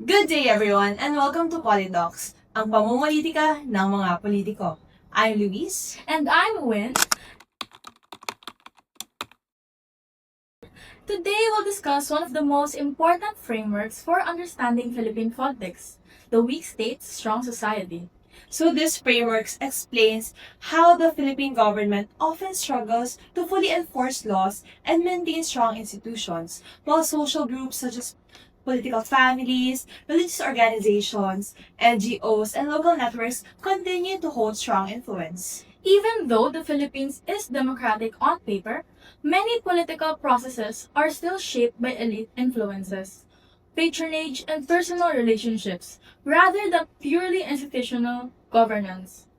Good day everyone and welcome to Politalks, ang pamumulitika ng mga politiko. I'm Luis. And I'm Win. Today we'll discuss one of the most important frameworks for understanding Philippine politics, the weak state, strong society. So this framework explains how the Philippine government often struggles to fully enforce laws and maintain strong institutions, while social groups such as political families, religious organizations, NGOs, and local networks continue to hold strong influence. Even though the Philippines is democratic on paper, many political processes are still shaped by elite influences, patronage, and personal relationships, rather than purely institutional governance.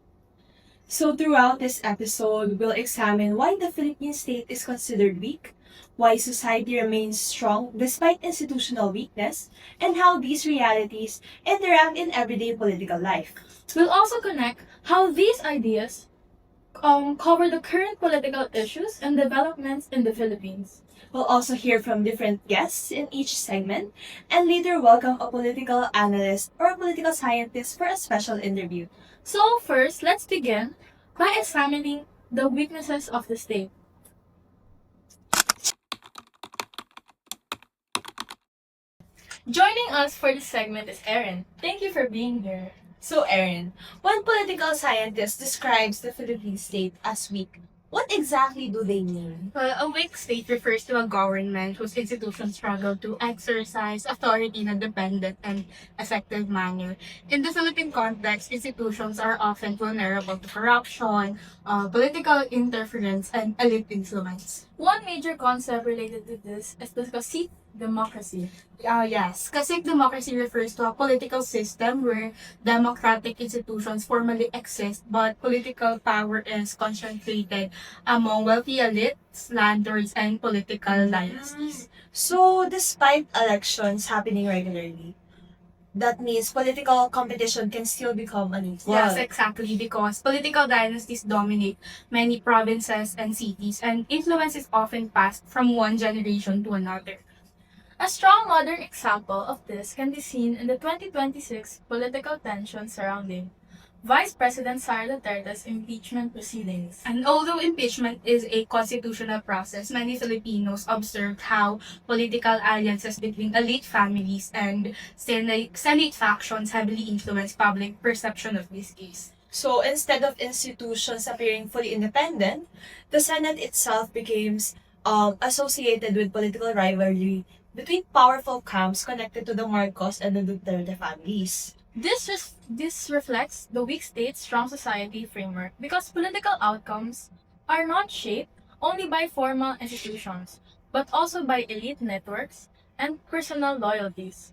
So throughout this episode, we'll examine why the Philippine state is considered weak, why society remains strong despite institutional weakness, and how these realities interact in everyday political life. We'll also connect how these ideas cover the current political issues and developments in the Philippines. We'll also hear from different guests in each segment, and later welcome a political analyst or a political scientist for a special interview. So first, let's begin by examining the weaknesses of the state. Joining us for this segment is Erin. Thank you for being here. So Erin, when political scientist describes the Philippine state as weak, what exactly do they mean? Well, a weak state refers to a government whose institutions struggle to exercise authority in a dependent and effective manner. In the Philippine context, institutions are often vulnerable to corruption, political interference, and elite influence. One major concept related to this is the cacique democracy. Yes, Kasik democracy refers to a political system where democratic institutions formally exist, but political power is concentrated among wealthy elites, landlords, and political dynasties. So despite elections happening regularly, that means political competition can still become unequal. Yes, exactly, because political dynasties dominate many provinces and cities, and influence is often passed from one generation to another. A strong modern example of this can be seen in the 2026 political tension surrounding Vice President Sara Duterte's impeachment proceedings. And although impeachment is a constitutional process, many Filipinos observed how political alliances between elite families and Senate factions heavily influenced public perception of this case. So instead of institutions appearing fully independent, the Senate itself became associated with political rivalry between powerful camps connected to the Marcos and the Duterte families. This reflects the weak state, strong society framework because political outcomes are not shaped only by formal institutions, but also by elite networks and personal loyalties.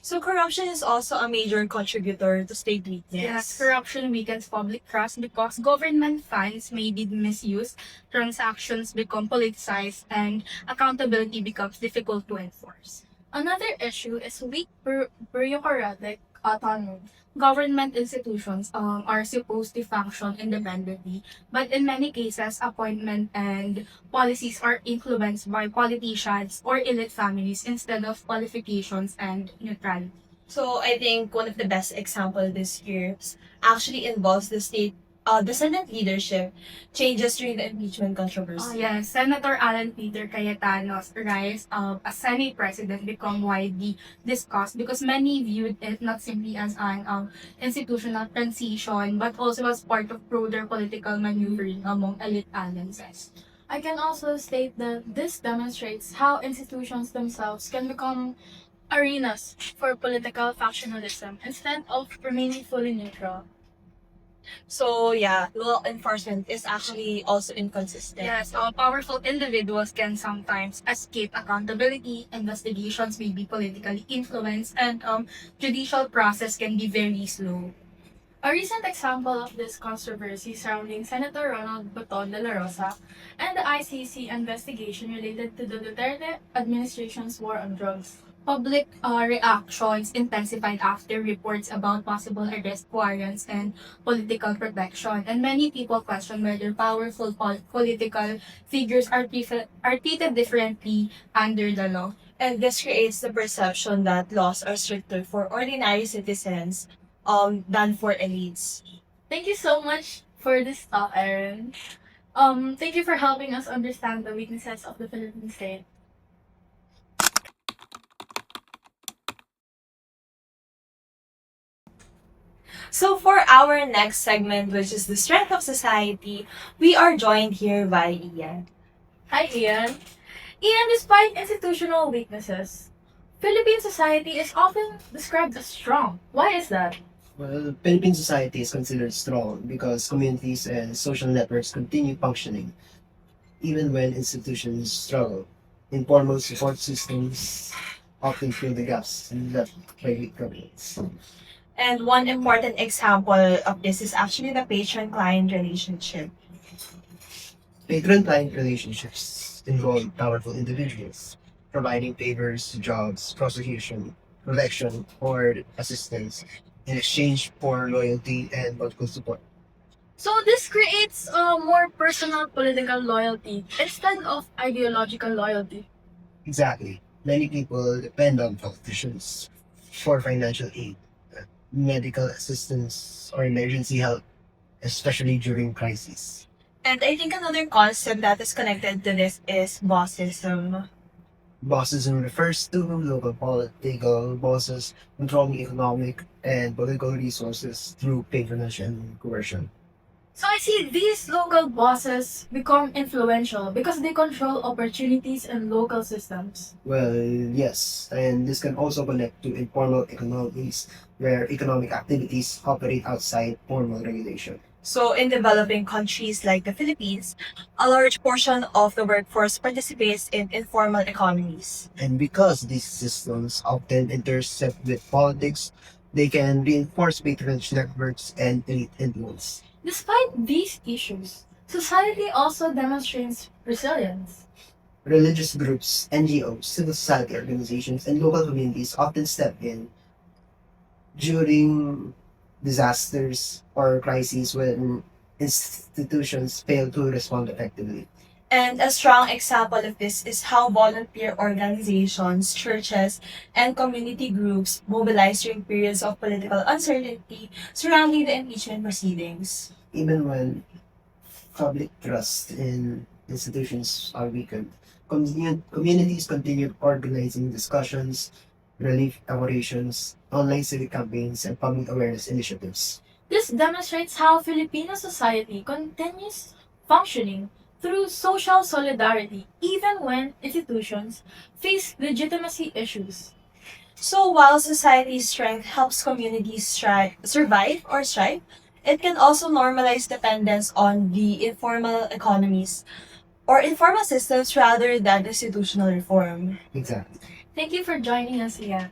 So corruption is also a major contributor to state weakness. Yes, corruption weakens public trust because government funds may be misused, transactions become politicized, and accountability becomes difficult to enforce. Another issue is weak bureaucratic autonomy. Government institutions are supposed to function independently, but in many cases, appointment and policies are influenced by politicians or elite families instead of qualifications and neutrality. So I think one of the best example this year actually involves the Senate leadership changes during the impeachment controversy. Yes, Senator Alan Peter Cayetano's rise as Senate President become widely discussed because many viewed it not simply as an institutional transition but also as part of broader political maneuvering among elite alliances. I can also state that this demonstrates how institutions themselves can become arenas for political factionalism instead of remaining fully neutral. So yeah, law enforcement is actually also inconsistent. Yes, powerful individuals can sometimes escape accountability, investigations may be politically influenced, and judicial process can be very slow. A recent example of this controversy surrounding Senator Ronald Baton de la Rosa and the ICC investigation related to the Duterte administration's war on drugs. Public reactions intensified after reports about possible arrest warrants and political protection, and many people question whether powerful political figures are treated differently under the law. And this creates the perception that laws are stricter for ordinary citizens than for elites. Thank you so much for this talk, Erin. Thank you for helping us understand the weaknesses of the Philippine state. So for our next segment, which is the strength of society, we are joined here by Ian. Hi, Ian. Ian, despite institutional weaknesses, Philippine society is often described as strong. Why is that? Well, Philippine society is considered strong because communities and social networks continue functioning even when institutions struggle. Informal support systems often fill the gaps left by weak governments. And one important example of this is actually the patron-client relationship. Patron-client relationships involve powerful individuals providing favors, jobs, prosecution, protection, or assistance in exchange for loyalty and political support. So this creates a more personal political loyalty instead of ideological loyalty. Exactly. Many people depend on politicians for financial aid, medical assistance, or emergency help, especially during crises. And I think another concept that is connected to this is bossism. Bossism refers to local political bosses controlling economic and political resources through patronage and coercion. So I see these local bosses become influential because they control opportunities and local systems. Well, yes, and this can also connect to informal economies where economic activities operate outside formal regulation. So in developing countries like the Philippines, a large portion of the workforce participates in informal economies. And because these systems often intersect with politics, they can reinforce patronage networks and elite influence. Despite these issues, society also demonstrates resilience. Religious groups, NGOs, civil society organizations, and local communities often step in during disasters or crises when institutions fail to respond effectively. And a strong example of this is how volunteer organizations, churches, and community groups mobilize during periods of political uncertainty surrounding the impeachment proceedings. Even when public trust in institutions are weakened, communities continue organizing discussions, relief operations, online civic campaigns, and public awareness initiatives. This demonstrates how Filipino society continues functioning through social solidarity even when institutions face legitimacy issues. So while society's strength helps communities survive or strive, it can also normalize dependence on the informal economies or informal systems rather than institutional reform. Exactly. Thank you for joining us, Ian.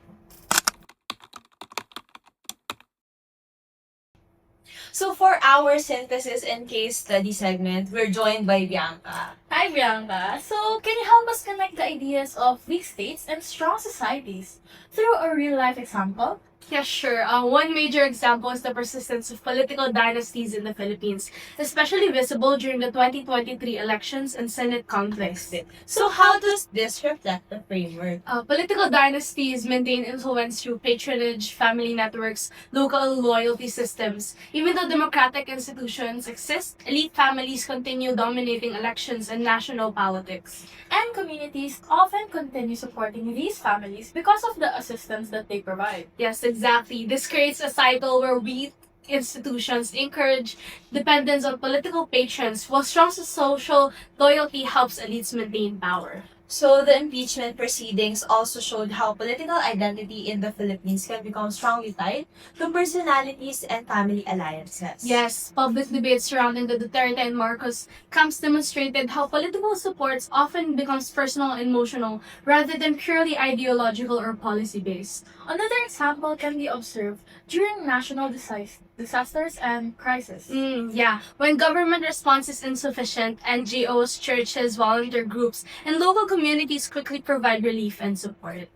So for our synthesis and case study segment, we're joined by Bianca. Hi, Bianca. So, can you help us connect the ideas of weak states and strong societies through a real life example? Yeah, sure. One major example is the persistence of political dynasties in the Philippines, especially visible during the 2023 elections and Senate conflicts. So how does this reflect the framework? Political dynasties maintain influence through patronage, family networks, local loyalty systems. Even though democratic institutions exist, elite families continue dominating elections and national politics. And communities often continue supporting these families because of the assistance that they provide. Yes, exactly. This creates a cycle where weak institutions encourage dependence on political patrons, while strong social loyalty helps elites maintain power. So the impeachment proceedings also showed how political identity in the Philippines can become strongly tied to personalities and family alliances. Yes, public debate surrounding the Duterte and Marcos camps demonstrated how political supports often becomes personal and emotional rather than purely ideological or policy-based. Another example can be observed during national disasters and crises. Yeah. When government response is insufficient, NGOs, churches, volunteer groups, and local communities quickly provide relief and support.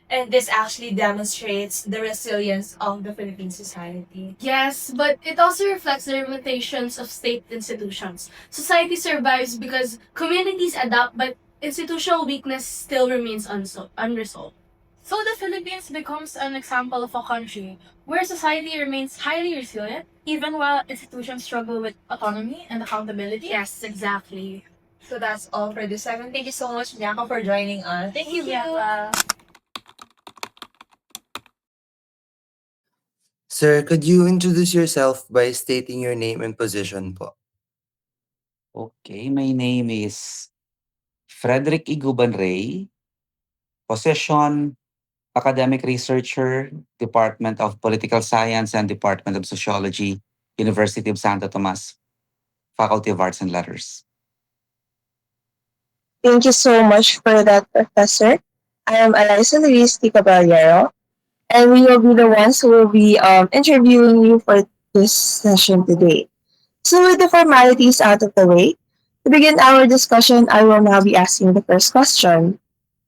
And this actually demonstrates the resilience of the Philippine society. Yes, but it also reflects the limitations of state institutions. Society survives because communities adapt, but institutional weakness still remains unresolved. So the Philippines becomes an example of a country where society remains highly resilient even while institutions struggle with autonomy and accountability. Yes, exactly. So that's all for this segment. Thank you so much, Bianca, for joining us. Thank you, Bianca. Sir, could you introduce yourself by stating your name and position po? Okay, my name is Frederick Iguban Ray, position academic researcher, Department of Political Science and Department of Sociology, University of Santo Tomas, Faculty of Arts and Letters. Thank you so much for that, Professor. I am Eliza Luis T. Caballero, and we will be the ones who will be interviewing you for this session today. So, with the formalities out of the way, to begin our discussion, I will now be asking the first question.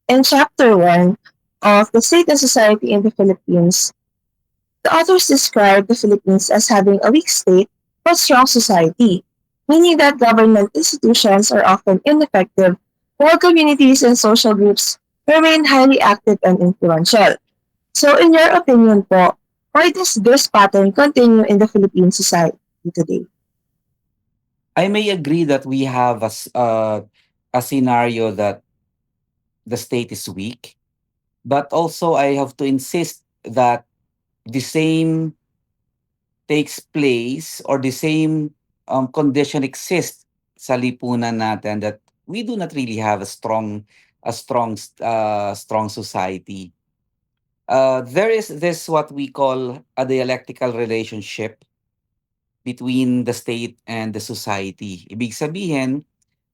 In Chapter 1 of The State and Society in the Philippines, the authors describe the Philippines as having a weak state but strong society, meaning that government institutions are often ineffective while communities and social groups remain highly active and influential. So, in your opinion po, why does this pattern continue in the Philippine society today? I may agree that we have a scenario that the state is weak, but also I have to insist that the same takes place or the same condition exists sa lipunan natin, that we do not really have a strong society. There is this what we call a dialectical relationship between the state and the society. Ibig sabihin,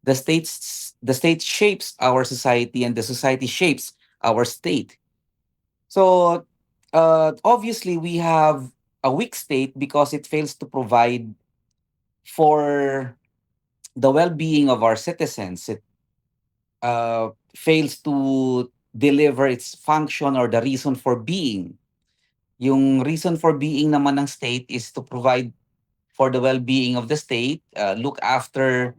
the state shapes our society and the society shapes our state. So obviously we have a weak state because it fails to provide for the well-being of our citizens. It fails to deliver its function or the reason for being. Yung reason for being naman ng state is to provide for the well-being of the state, look after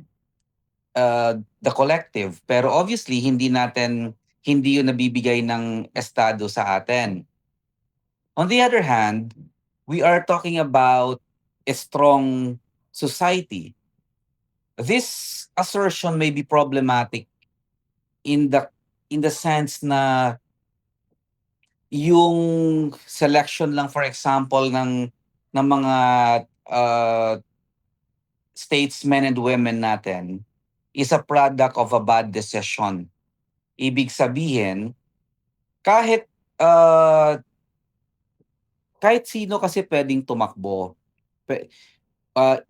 the collective. Pero obviously, hindi yun nabibigay ng estado sa atin. On the other hand, we are talking about a strong society. This assertion may be problematic in the sense na yung selection lang, for example, ng mga uh, statesmen and women natin is a product of a bad decision. Ibig sabihin, kahit uh, kahit sino kasi pwedeng tumakbo. Pe- uh,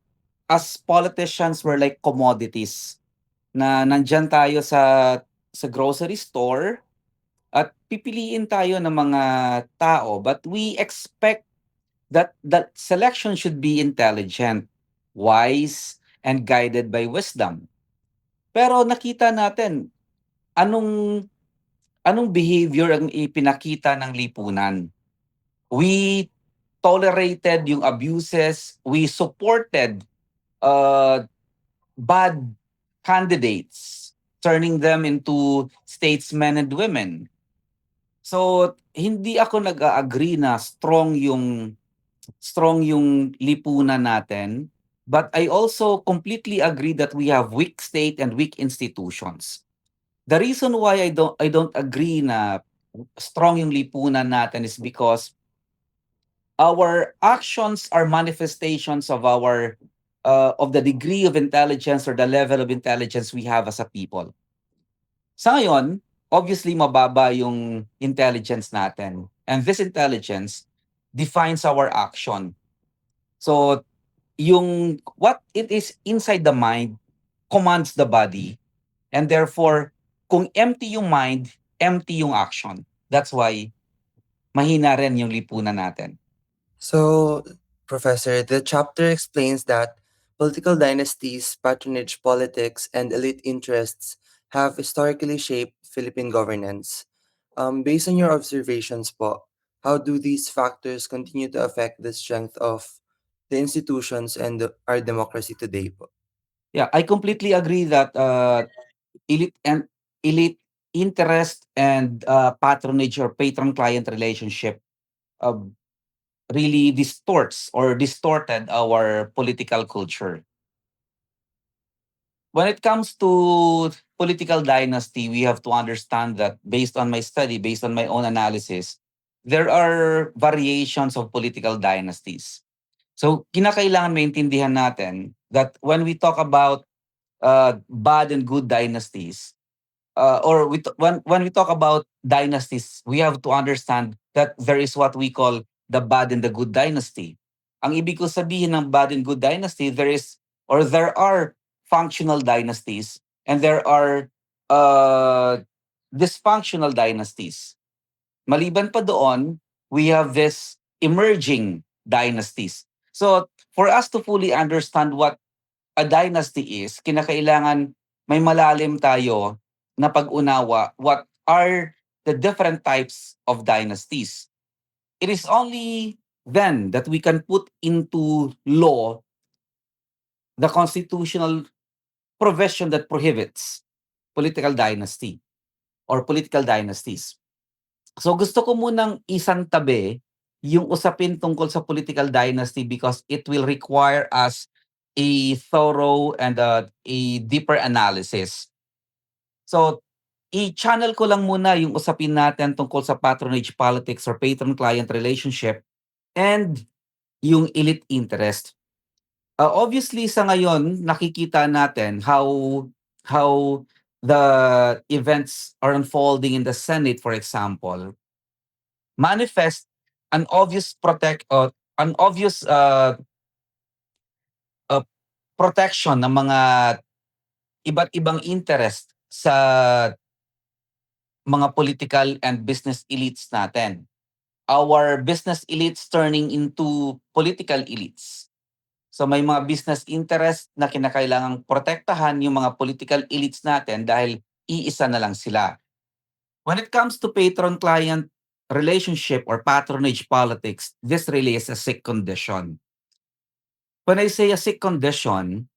as politicians, we're like commodities na nandyan tayo sa grocery store at pipiliin tayo ng mga tao, but we expect that selection should be intelligent, wise, and guided by wisdom. Pero nakita natin anong anong behavior ang ipinakita ng lipunan. We tolerated yung abuses, we supported uh, bad candidates, turning them into statesmen and women. So hindi ako nag-agree na strong yung lipunan natin, but I also completely agree that we have weak state and weak institutions. The reason why I don't agree na strong yung lipunan natin is because our actions are manifestations of our of the degree of intelligence or the level of intelligence we have as a people. Sa ngayon, obviously mababa yung intelligence natin. And this intelligence defines our action. So, yung what it is inside the mind commands the body. And therefore, kung empty yung mind, empty yung action. That's why mahina rin yung lipunan natin. So, Professor, the chapter explains that political dynasties, patronage politics, and elite interests have historically shaped Philippine governance. Based on your observations po, how do these factors continue to affect the strength of the institutions and our democracy today po? Yeah, I completely agree that elite and elite interest and patronage or patron-client relationship uh, really distorts or distorted our political culture. When it comes to political dynasty, we have to understand that based on my study, based on my own analysis, there are variations of political dynasties. So, kinakailangan maintindihan natin that when we talk about bad and good dynasties, or when we talk about dynasties, we have to understand that there is what we call the bad and the good dynasty. Ang ibig ko sabihin ng bad and good dynasty, there are functional dynasties and there are uh, dysfunctional dynasties. Maliban pa doon, we have this emerging dynasties. So, for us to fully understand what a dynasty is, kinakailangan may malalim tayo na pag-unawa what are the different types of dynasties. It is only then that we can put into law the constitutional provision that prohibits political dynasty or political dynasties. So gusto ko munang isang tabi yung usapin tungkol sa political dynasty because it will require us a thorough and a deeper analysis. So, i-channel ko lang muna yung usapin natin tungkol sa patronage politics or patron-client relationship and yung elite interest. Obviously, sa ngayon, nakikita natin how the events are unfolding in the Senate, for example, manifest an obvious uh, protection ng mga iba't ibang interest sa mga political and business elites natin. Our business elites turning into political elites. So may mga business interest na kinakailangang protektahan yung mga political elites natin dahil iisa na lang sila. When it comes to patron-client relationship or patronage politics, this really is a sick condition. When I say a sick condition,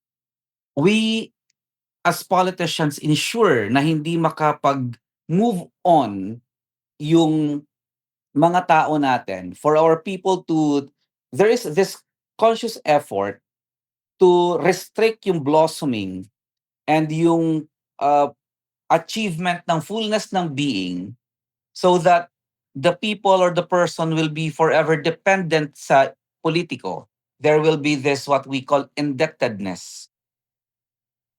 we as politicians ensure na hindi makapag-move on yung mga tao natin for our people to there is this conscious effort to restrict yung blossoming and yung uh, achievement ng fullness ng being so that the people or the person will be forever dependent sa politiko. There will be this what we call indebtedness.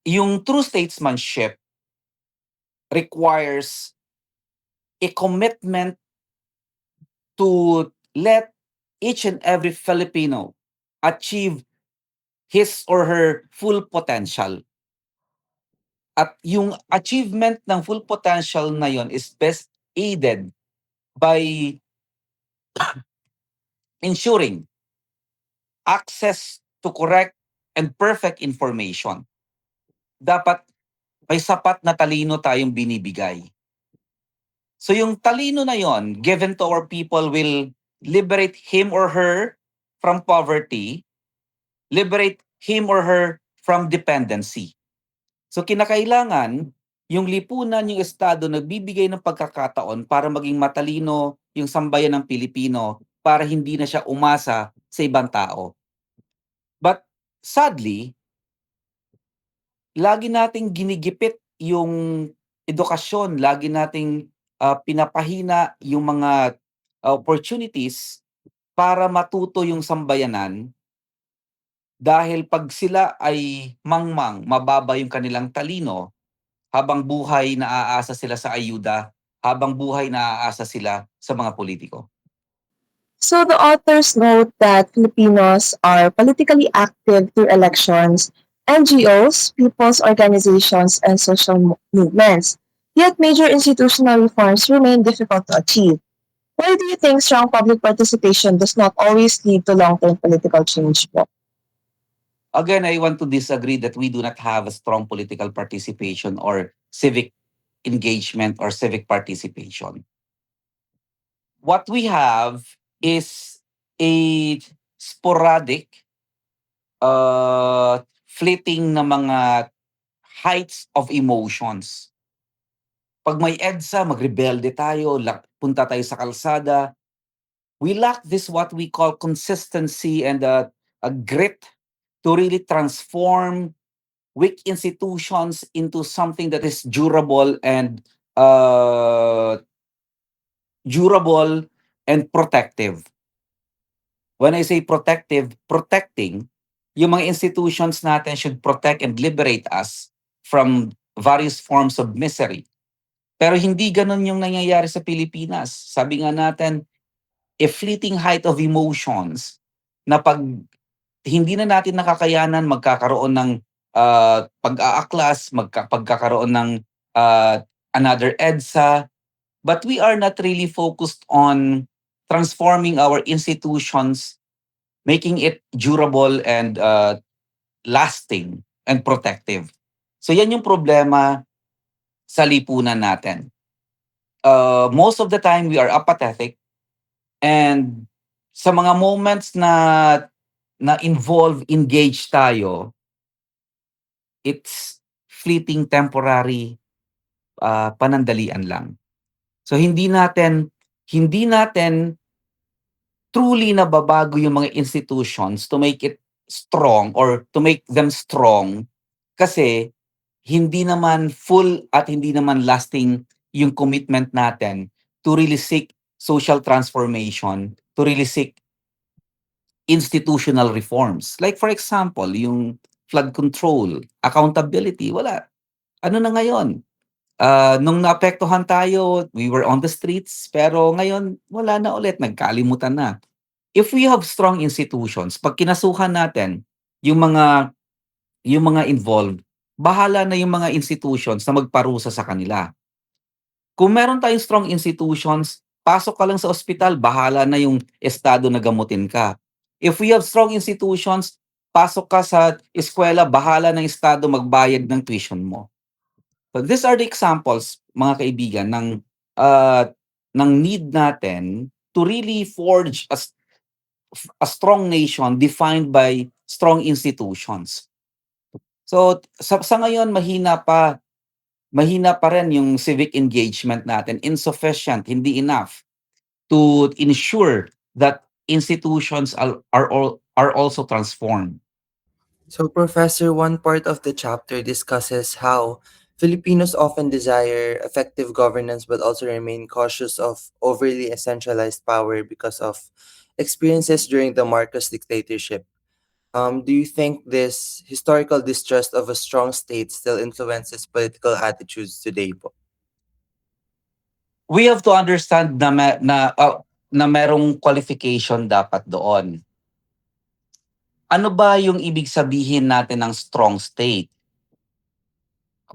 Yung true statesmanship requires a commitment to let each and every Filipino achieve his or her full potential. At yung achievement ng full potential na yon is best aided by ensuring access to correct and perfect information. Dapat may sapat na talino tayong binibigay. So yung talino na yon given to our people will liberate him or her from poverty, liberate him or her from dependency. So kinakailangan yung lipunan, yung estado nagbibigay ng pagkakataon para maging matalino yung sambayan ng Pilipino para hindi na siya umasa sa ibang tao. But sadly, lagi nating ginigipit yung edukasyon, lagi nating pinapahina yung mga opportunities para matuto yung sambayanan dahil pag sila ay mangmang, mababa yung kanilang talino, habang buhay naaasa sila sa ayuda, habang buhay naaasa sila sa mga politiko. So the authors note that Filipinos are politically active through elections, NGOs, people's organizations, and social movements. Yet major institutional reforms remain difficult to achieve. Why do you think strong public participation does not always lead to long-term political change po? Again, I want to disagree that we do not have a strong political participation or civic engagement or civic participation. What we have is a sporadic, fleeting na mga heights of emotions. pag may EDSA, magrebelde tayo, punta tayo sa kalsada. We lack this what we call consistency and a grit to really transform weak institutions into something that is uh, durable and protective. When I say protective, protecting, yung mga institutions natin should protect and liberate us from various forms of misery. Pero hindi ganun yung nangyayari sa Pilipinas. Sabi nga natin, a fleeting height of emotions na pag hindi na natin nakakayanan, magkakaroon ng pag-aaklas, pagkakaroon ng another EDSA, but we are not really focused on transforming our institutions, making it durable and lasting and protective. So yan yung problema sa lipunan natin. Most of the time, we are apathetic, and sa mga moments na involve, engage tayo, it's fleeting, temporary, panandalian lang. So hindi natin truly nababago yung mga institutions to make it strong or to make them strong kasi hindi naman full at hindi naman lasting yung commitment natin to really seek social transformation, to really seek institutional reforms. Like for example, yung flood control, accountability, wala. Ano na ngayon? Nung naapektuhan tayo, we were on the streets, pero ngayon, wala na ulit, nagkalimutan na. If we have strong institutions, pag kinasuhan natin yung mga involved, bahala na yung mga institutions na magparusa sa kanila. Kung meron tayong strong institutions, pasok ka lang sa ospital, bahala na yung estado na gamutin ka. If we have strong institutions, pasok ka sa eskwela, bahala ng estado magbayad ng tuition mo. So these are the examples, mga kaibigan, ng need natin to really forge a strong nation defined by strong institutions. So sa ngayon mahina pa rin yung civic engagement natin, insufficient, hindi enough to ensure that institutions are also transformed. So, Professor, one part of the chapter discusses how Filipinos often desire effective governance but also remain cautious of overly centralized power because of experiences during the Marcos dictatorship. Do you think this historical distrust of a strong state still influences political attitudes today po? We have to understand na merong qualification dapat doon. Ano ba yung ibig sabihin natin ng strong state?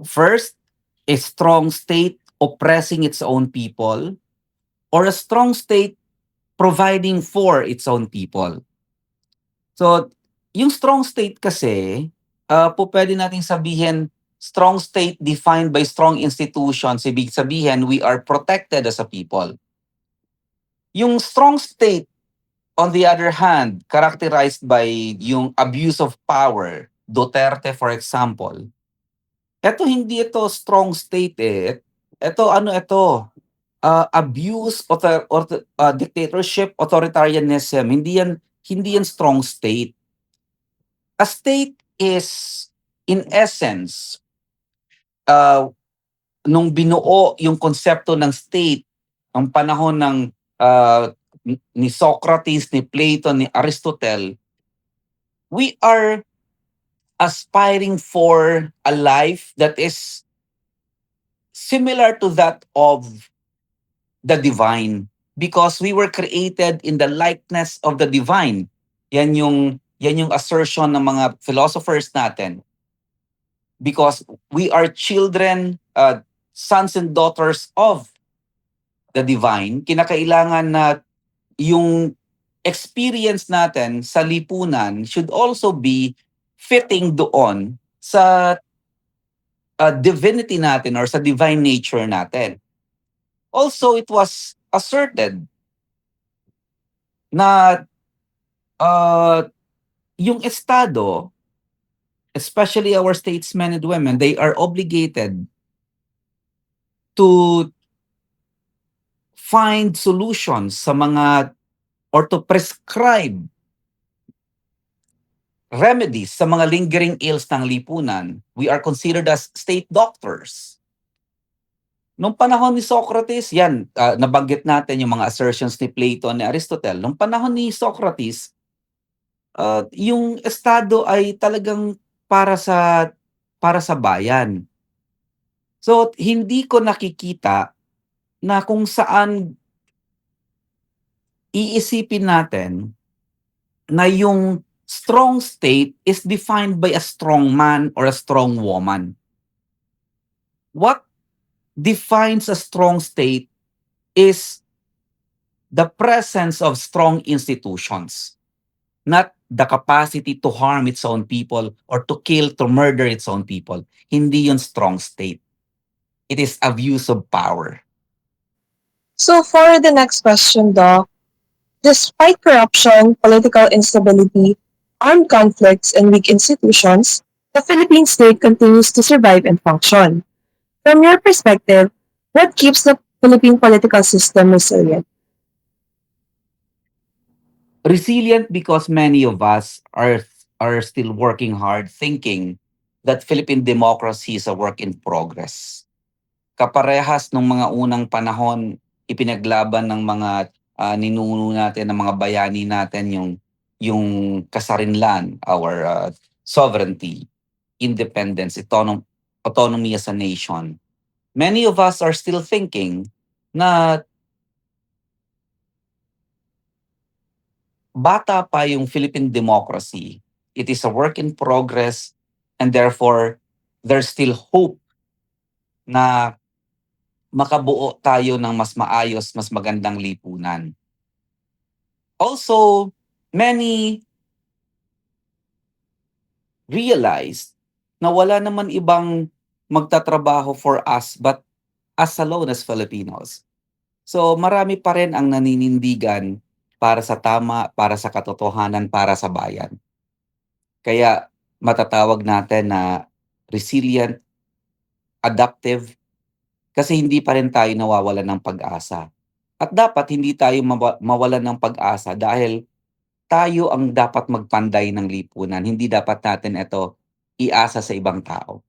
First, a strong state oppressing its own people or a strong state providing for its own people. So, yung strong state kasi, pwede nating sabihin, strong state defined by strong institutions, ibig sabihin, we are protected as a people. Yung strong state, on the other hand, characterized by yung abuse of power, Duterte for example, hindi ito strong state eh. Abuse, dictatorship, authoritarianism, hindi yan strong state. A state is, in essence, nung binuo yung konsepto ng state, ang panahon ng ni Socrates, ni Plato, ni Aristotle, we are aspiring for a life that is similar to that of the divine because we were created in the likeness of the divine. Yan yung assertion ng mga philosophers natin. Because we are children, sons and daughters of the divine, kinakailangan na yung experience natin sa lipunan should also be fitting doon sa divinity natin or sa divine nature natin. Also, it was asserted na yung Estado, especially our statesmen and women, they are obligated to find solutions sa mga or to prescribe remedies sa mga lingering ills ng lipunan, we are considered as state doctors. Nung panahon ni Socrates, yan, nabanggit natin yung mga assertions ni Plato and ni Aristotle. Nung panahon ni Socrates, yung estado ay talagang para sa bayan. So, hindi ko nakikita na kung saan iisipin natin na yung strong state is defined by a strong man or a strong woman. What defines a strong state is the presence of strong institutions, not the capacity to harm its own people or to kill, to murder its own people. Hindi yun strong state. It is abuse of power. So for the next question, Doc, despite corruption, political instability, armed conflicts, and weak institutions, the Philippine state continues to survive and function. From your perspective, what keeps the Philippine political system resilient? Resilient because many of us are still working hard thinking that Philippine democracy is a work in progress. Kaparehas nung mga unang panahon, ipinaglaban ng mga ninuno natin, ng mga bayani natin yung kasarinlan, our sovereignty, independence, autonomy as a nation. Many of us are still thinking na bata pa yung Philippine democracy. It is a work in progress and therefore there's still hope na makabuo tayo ng mas maayos, mas magandang lipunan. Also, many realized na wala naman ibang magtatrabaho for us but us alone as Filipinos. So marami pa rin ang naninindigan para sa tama, para sa katotohanan, para sa bayan. Kaya matatawag natin na resilient, adaptive, kasi hindi pa rin tayo nawawalan ng pag-asa. At dapat hindi tayo mawalan ng pag-asa dahil tayo ang dapat magpanday ng lipunan. Hindi dapat natin ito iasa sa ibang tao.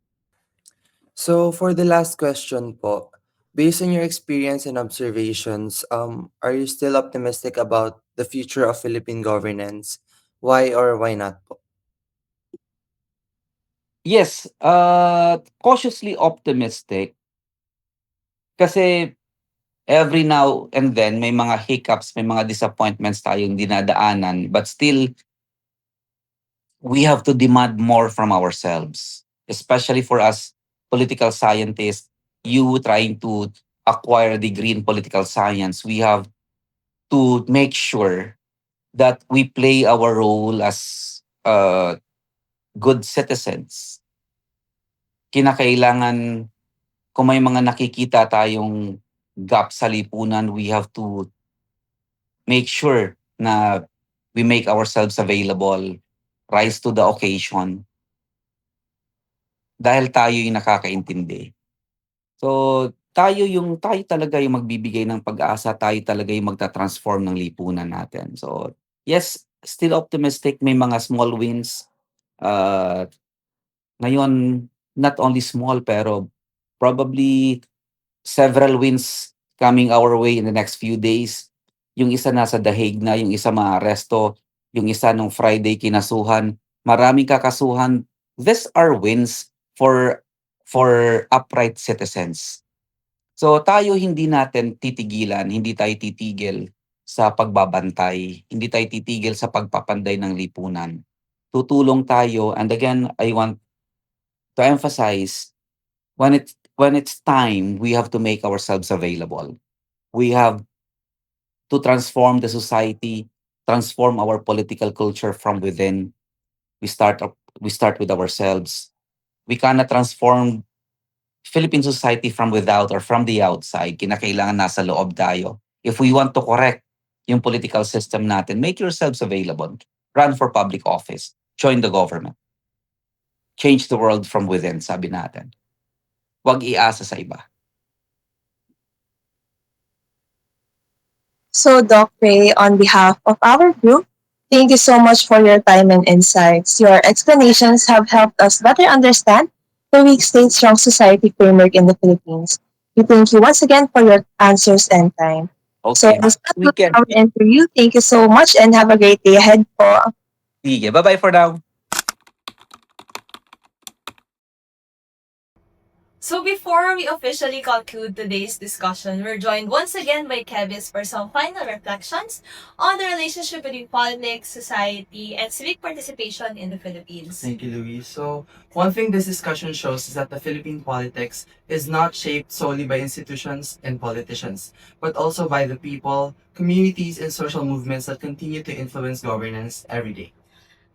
So for the last question po, based on your experience and observations, are you still optimistic about the future of Philippine governance? Why or why not po? Yes, cautiously optimistic kasi every now and then may mga hiccups, may mga disappointments tayong dinadaanan, but still we have to demand more from ourselves, especially for us political scientists, you trying to acquire a degree in political science. We have to make sure that we play our role as good citizens. Kinakailangan, kung may mga nakikita tayong gap sa lipunan, we have to make sure na we make ourselves available, rise to the occasion, dahil tayo yung nakakaintindi. So, tayo talaga yung magbibigay ng pag-asa, tayo talaga yung magta-transform ng lipunan natin. So, yes, still optimistic, may mga small wins. Ngayon, not only small, pero probably several wins coming our way in the next few days. Yung isa nasa The Hague na, yung isa maaresto, yung isa nung Friday kinasuhan, maraming kakasuhan. These are wins for upright citizens. So tayo hindi natin titigilan, hindi tayo titigil sa pagbabantay, hindi tayo titigil sa pagpapanday ng lipunan. Tutulong tayo, and again, I want to emphasize, when it's time, we have to make ourselves available. We have to transform the society, transform our political culture from within. We start with ourselves. We cannot transform Philippine society from without or from the outside. Kinakailangan nasa loob tayo. If we want to correct yung political system natin, make yourselves available. Run for public office. Join the government. Change the world from within, sabi natin. Huwag iasa sa iba. So, Doc Ray, on behalf of our group, thank you so much for your time and insights. Your explanations have helped us better understand the weak state strong society framework in the Philippines. We thank you once again for your answers and time. So, Okay. this We concludes can. our interview. Thank you so much and have a great day ahead po. Sige. Bye-bye for now. So before we officially conclude today's discussion, we're joined once again by Kevis for some final reflections on the relationship between politics, society, and civic participation in the Philippines. Thank you, Louise. So, one thing this discussion shows is that the Philippine politics is not shaped solely by institutions and politicians, but also by the people, communities, and social movements that continue to influence governance every day.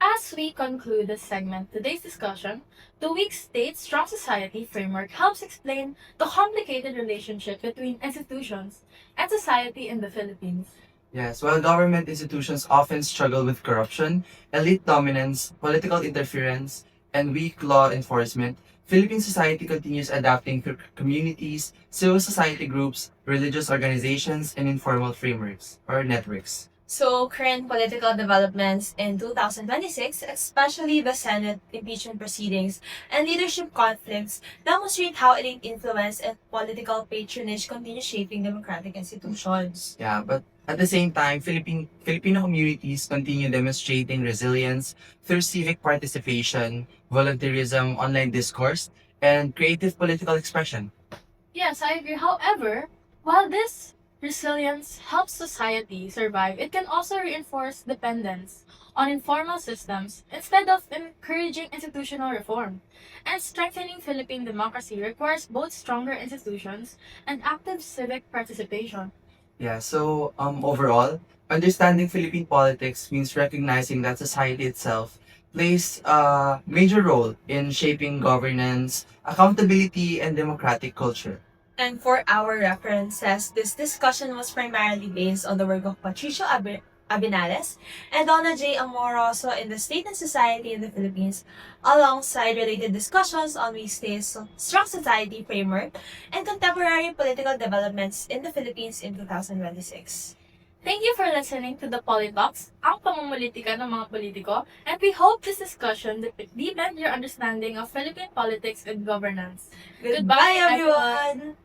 As we conclude this segment, today's discussion, the weak state, strong society framework helps explain the complicated relationship between institutions and society in the Philippines. Yes, while government institutions often struggle with corruption, elite dominance, political interference, and weak law enforcement, Philippine society continues adapting to communities, civil society groups, religious organizations, and informal frameworks or networks. So, current political developments in 2026, especially the Senate impeachment proceedings and leadership conflicts, demonstrate how elite influence and political patronage continue shaping democratic institutions. Yeah, but at the same time, Filipino communities continue demonstrating resilience through civic participation, volunteerism, online discourse, and creative political expression. Yes, I agree. However, while this resilience helps society survive, it can also reinforce dependence on informal systems instead of encouraging institutional reform. And strengthening Philippine democracy requires both stronger institutions and active civic participation. Yeah, so overall, understanding Philippine politics means recognizing that society itself plays a major role in shaping governance, accountability, and democratic culture. And for our references, this discussion was primarily based on the work of Patricio Abinales and Donna J. Amoroso in the State and Society in the Philippines, alongside related discussions on weak states, strong society framework, and contemporary political developments in the Philippines in 2026. Thank you for listening to the Politox, ang pamumulitika ng mga politiko, and we hope this discussion deepened your understanding of Philippine politics and governance. Goodbye, everyone!